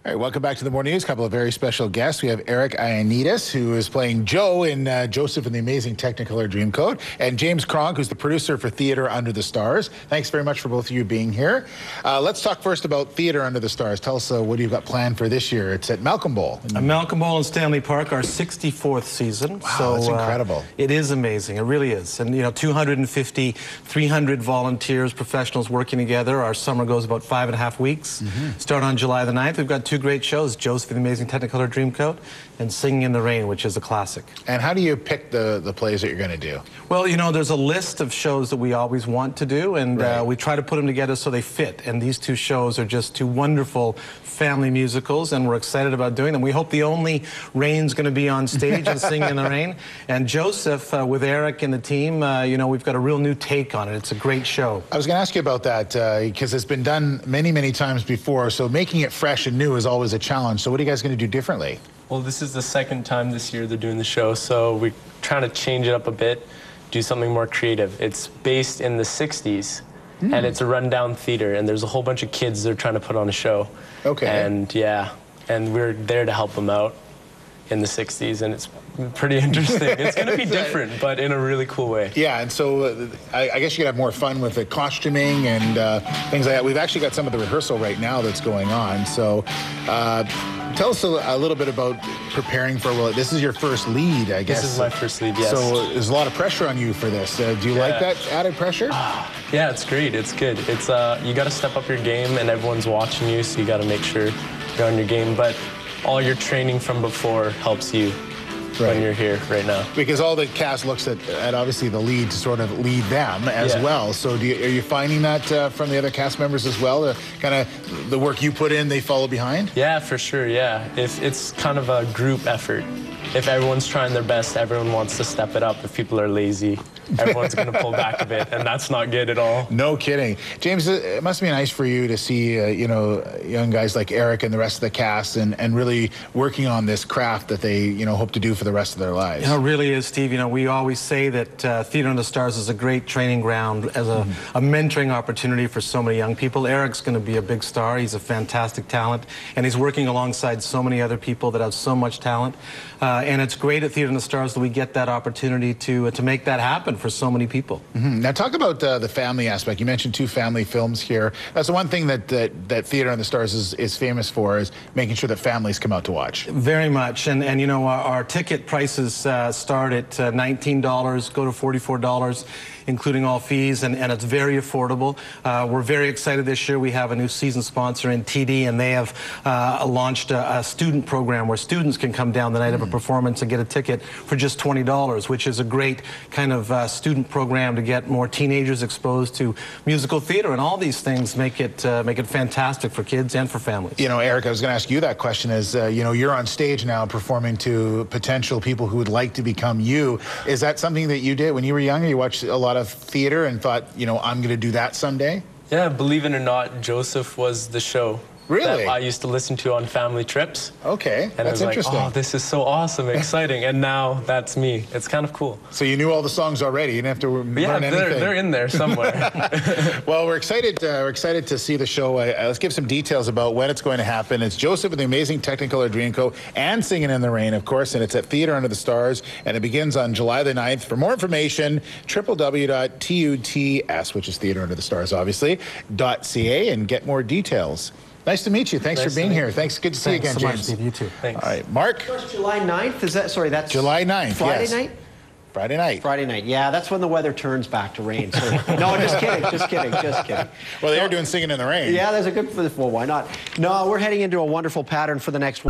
All right, welcome back to the Morning News. A couple of very special guests. We have Erik Ioannidis, who is playing Joe in Joseph and the Amazing Technicolor Dreamcoat, and James Cronk, who's the producer for Theater Under the Stars. Thanks very much for both of you being here. Let's talk first about Theater Under the Stars. Tell us what you've got planned for this year. It's at Malcolm Bowl. Malcolm Bowl in Stanley Park, our 64th season. Wow, so, that's incredible. It is amazing. It really is. And, 250, 300 volunteers, professionals working together. Our summer goes about 5.5 weeks. Start on July the 9th. We've got two great shows, Joseph and the Amazing Technicolor Dreamcoat and Singing in the Rain, which is a classic. And how do you pick the plays that you're going to do? Well, there's a list of shows that we always want to do, and we try to put them together so they fit. And these two shows are just two wonderful family musicals, and we're excited about doing them. We hope the only rain's going to be on stage and Singing in the Rain. And Joseph, with Erik and the team, we've got a real new take on it. It's a great show. I was going to ask you about that because it's been done many, many times before, so making it fresh and new is always a challenge. So what are you guys going to do differently? Well, this is the second time this year they're doing the show, so we're trying to change it up a bit, do something more creative. It's based in the 60s, and it's a rundown theater, and there's a whole bunch of kids that are trying to put on a show. Okay. And and we're there to help them out in the 60s, and it's pretty interesting. It's going to be different, but in a really cool way. Yeah, and so I guess you could have more fun with the costuming and things like that. We've actually got some of the rehearsal right now that's going on, so tell us a little bit about preparing for, this is your first lead, I guess. This is my first lead, yes. So there's a lot of pressure on you for this. Do you like that added pressure? Yeah, it's great. It's good. It's you got to step up your game, and everyone's watching you, so you got to make sure you're on your game. But all your training from before helps you when you're here right now. Because all the cast looks at obviously the lead to sort of lead them as well. So are you finding that from the other cast members as well? Kind of the work you put in, they follow behind? Yeah, for sure, yeah. It's kind of a group effort. If everyone's trying their best, everyone wants to step it up. If people are lazy, everyone's going to pull back a bit, and that's not good at all. No kidding. James, it must be nice for you to see, young guys like Erik and the rest of the cast and really working on this craft that they, hope to do for the rest of their lives. It really is, Steve. We always say that Theater Under the Stars is a great training ground as a mentoring opportunity for so many young people. Erik's going to be a big star. He's a fantastic talent, and he's working alongside so many other people that have so much talent. And it's great at Theater Under the Stars that we get that opportunity to make that happen for so many people. Now talk about the family aspect. You mentioned two family films here. That's the one thing that Theater Under the Stars is famous for, is making sure that families come out to watch. Very much. And our ticket prices start at $19, go to $44, including all fees, and it's very affordable. We're very excited this year. We have a new season sponsor in TD, and they have launched a student program where students can come down the night of a performance and get a ticket for just $20, which is a great kind of student program to get more teenagers exposed to musical theater, and all these things make it fantastic for kids and for families. Erik, I was going to ask you that question. As you're on stage now performing to potential people who would like to become you. Is that something that you did when you were younger? You watched a lot of theater and thought, I'm going to do that someday? Yeah, believe it or not, Joseph was the show that I used to listen to on family trips. Okay, and that's interesting. Like, oh, this is so awesome, exciting, and now that's me. It's kind of cool. So you knew all the songs already. You didn't have to learn anything. Yeah, they're in there somewhere. Well, we're excited to see the show. Let's give some details about when it's going to happen. It's Joseph and the Amazing Technicolor Dreamcoat and Singing in the Rain, of course, and it's at Theater Under the Stars, and it begins on July the 9th. For more information, www.tuts, which is Theater Under the Stars, obviously, .ca, and get more details. Nice to meet you. Thanks for being here. Thanks. Good to see you again, James. Thanks so much, Steve. You too. Thanks. All right, Mark. July 9th, is that, sorry, that's July 9th, Friday night? Friday night. Friday night, yeah, that's when the weather turns back to rain. So, no, just kidding. Well, they are doing Singing in the Rain. Yeah, there's a good, well, why not? No, we're heading into a wonderful pattern for the next